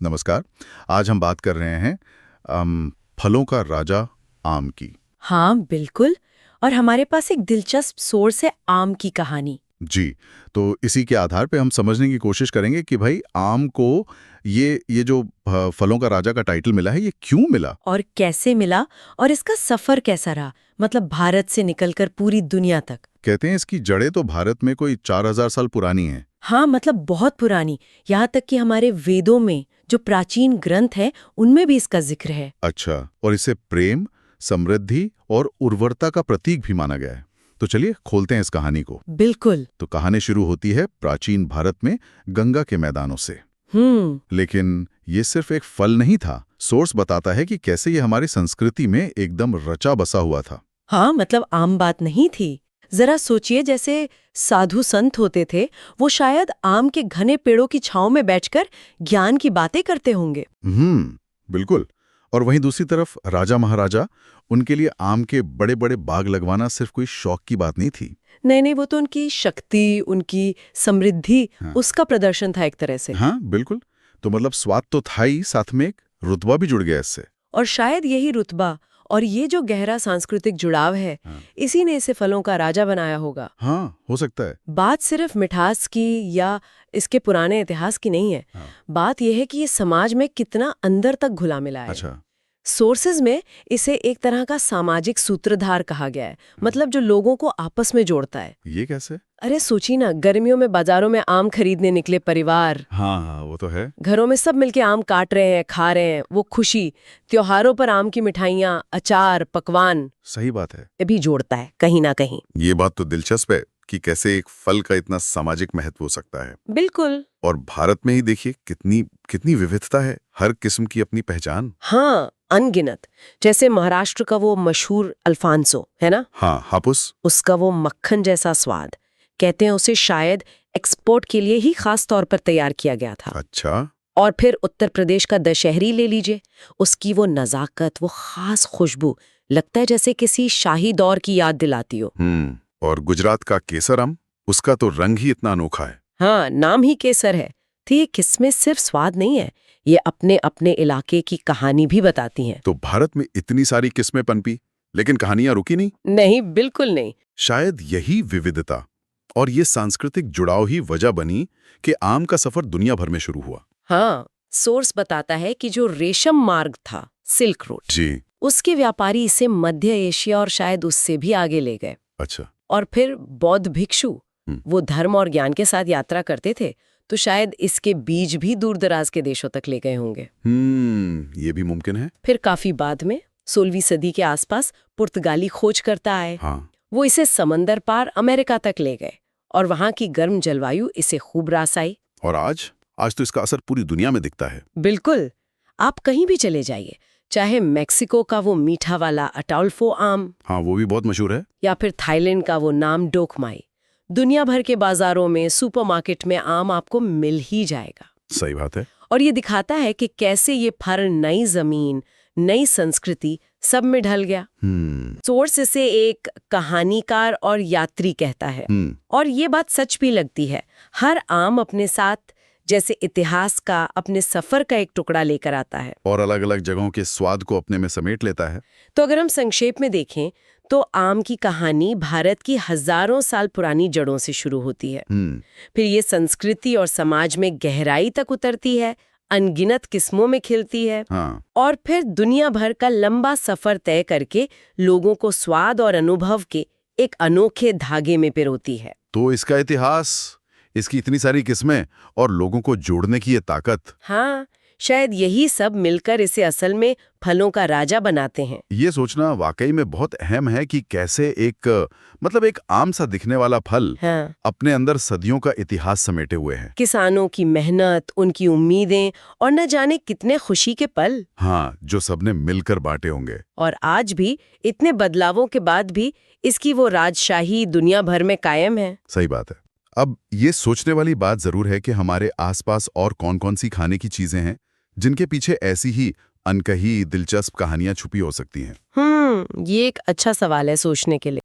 नमस्कार। आज हम बात कर रहे हैं फलों का राजा आम की। हाँ बिल्कुल। और हमारे पास एक दिलचस्प सोर्स है आम की कहानी। जी, तो इसी के आधार पे हम समझने की कोशिश करेंगे कि भाई आम को ये जो फलों का राजा का टाइटल मिला है, ये क्यों मिला? और कैसे मिला और इसका सफर कैसा रहा, मतलब भारत से निकलकर पूरी दुनिया तक। कहते हैं इसकी जड़ें तो भारत में कोई 4000 साल पुरानी हैं। हाँ मतलब बहुत पुरानी। यहाँ तक कि हमारे वेदों में जो प्राचीन ग्रंथ हैं उनमें भी इसका जिक्र है। अच्छा, और इसे प्रेम, समृद्धि और उर्वरता का प्रतीक भी माना गया है। तो चलिए खोलते हैं इस कहानी को। बिल्कुल। तो कहानी शुरू होती है प्राचीन भारत में गंगा के मैदानों से। लेकिन ये सिर्फ एक फल नहीं था। सोर्स बताता है कि कैसे ये हमारी संस्कृति में एकदम रचा बसा हुआ था। हाँ मतलब आम बात नहीं थी। जरा सोचिए, जैसे साधु संत होते थे, वो शायद आम के घने पेड़ों की छांव में बैठकर ज्ञान की बातें करते होंगे। बिल्कुल। और वहीं दूसरी तरफ राजा महाराजा, उनके लिए आम के बड़े बड़े बाग लगवाना सिर्फ कोई शौक की बात नहीं थी। नहीं नहीं, वो तो उनकी शक्ति, उनकी समृद्धि, हाँ। उसका प्रदर्शन था एक तरह से। हाँ बिल्कुल। तो मतलब स्वाद तो था ही, साथ में एक रुतबा भी जुड़ गया इससे। और शायद यही रुतबा और ये जो गहरा सांस्कृतिक जुड़ाव है, हाँ। इसी ने इसे फलों का राजा बनाया होगा। हाँ, हो सकता है। बात सिर्फ मिठास की या इसके पुराने इतिहास की नहीं है। हाँ। बात यह है कि ये समाज में कितना अंदर तक घुला मिला है। अच्छा। सोर्सेज में इसे एक तरह का सामाजिक सूत्रधार कहा गया है, मतलब जो लोगों को आपस में जोड़ता है। ये कैसे? अरे सोची ना, गर्मियों में बाजारों में आम खरीदने निकले परिवार, हाँ हाँ, वो तो है। घरों में सब मिलके आम काट रहे हैं, खा रहे हैं, वो खुशी। त्योहारों पर आम की मिठाइयाँ, अचार, पकवान, सही बात है। ये भी जोड़ता है कहीं ना कहीं। ये बात तो दिलचस्प है कि कैसे एक फल का इतना सामाजिक महत्व हो सकता है। बिल्कुल। और भारत में ही देखिए कितनी कितनी विविधता है, हर किस्म की अपनी पहचान। हाँ, अनगिनत। जैसे महाराष्ट्र का वो मशहूर अल्फांसो है ना, हाँ, हापुस। उसका वो मक्खन जैसा स्वाद, कहते हैं उसे शायद एक्सपोर्ट के लिए ही खास तौर पर तैयार किया गया था। अच्छा। और फिर उत्तर प्रदेश का दशहरी ले लीजिए, उसकी वो नजाकत, वो खास खुशबू, लगता है जैसे किसी शाही दौर की याद दिलाती हो। और गुजरात का केसर आम, उसका तो रंग ही इतना अनोखा है। हाँ, नाम ही केसर है। तो ये किस्में सिर्फ स्वाद नहीं है, ये अपने अपने इलाके की कहानी भी बताती हैं। तो भारत में इतनी सारी किस्में पनपी, लेकिन कहानियां रुकी नहीं। नहीं, बिल्कुल नहीं। शायद यही विविधता और ये सांस्कृतिक जुड़ाव ही वजह बनी कि आम का सफर दुनिया भर में शुरू हुआ। हाँ, सोर्स बताता है कि जो रेशम मार्ग था, सिल्क रूट, जी। उसके व्यापारी इसे मध्य एशिया और शायद उससे भी आगे ले गए। अच्छा। और फिर बौद्ध भिक्षु, वो धर्म और ज्ञान के साथ यात्रा करते थे, तो शायद इसके बीज भी दूर दराज के देशों तक ले गए होंगे। ये भी मुमकिन है। फिर काफी बाद में 16वीं सदी के आसपास पुर्तगाली खोजकर्ता आए। हाँ। वो इसे समंदर पार अमेरिका तक ले गए और वहां की गर्म जलवायु इसे खूब रास आई। और आज तो इसका असर पूरी दुनिया में दिखता है। बिल्कुल। आप कहीं भी चले जाइए, चाहे मेक्सिको का वो मीठा वाला अटाउल्फो आम, हाँ, वो भी बहुत मशहूर है। या फिर थाईलैंड का वो नाम डोकमाई, दुनिया भर के बाजारों में, सुपरमार्केट में आम आपको मिल ही जाएगा। सही बात है। और ये दिखाता है कि कैसे ये फल नई जमीन, नई संस्कृति सब में ढल गया। सोर्स इसे एक कहानीकार और यात्री कहता है। और ये बात सच भी लगती है। हर आम अपने साथ जैसे इतिहास का, अपने सफर का एक टुकड़ा लेकर आता है और अलग अलग जगहों के स्वाद को अपने में समेट लेता है। तो अगर हम संक्षेप में देखें तो आम की कहानी भारत की हजारों साल पुरानी जड़ों से शुरू होती है। फिर ये संस्कृति और समाज में गहराई तक उतरती है, अनगिनत किस्मों में खिलती है। हाँ। और फिर दुनिया भर का लंबा सफर तय करके लोगों को स्वाद और अनुभव के एक अनोखे धागे में पिरोती है। तो इसका इतिहास, इसकी इतनी सारी किस्में और लोगों को जोड़ने की ये ताकत, हाँ, शायद यही सब मिलकर इसे असल में फलों का राजा बनाते हैं। ये सोचना वाकई में बहुत अहम है कि कैसे एक आम सा दिखने वाला फल हाँ, अपने अंदर सदियों का इतिहास समेटे हुए है। किसानों की मेहनत, उनकी उम्मीदें और न जाने कितने खुशी के पल। हाँ, जो सबने मिलकर बांटे होंगे। और आज भी इतने बदलावों के बाद भी इसकी वो राजशाही दुनिया भर में कायम है। सही बात है। अब ये सोचने वाली बात जरूर है कि हमारे आसपास और कौन-कौन सी खाने की चीजें हैं जिनके पीछे ऐसी ही अनकही दिलचस्प कहानियां छुपी हो सकती हैं। ये एक अच्छा सवाल है सोचने के लिए।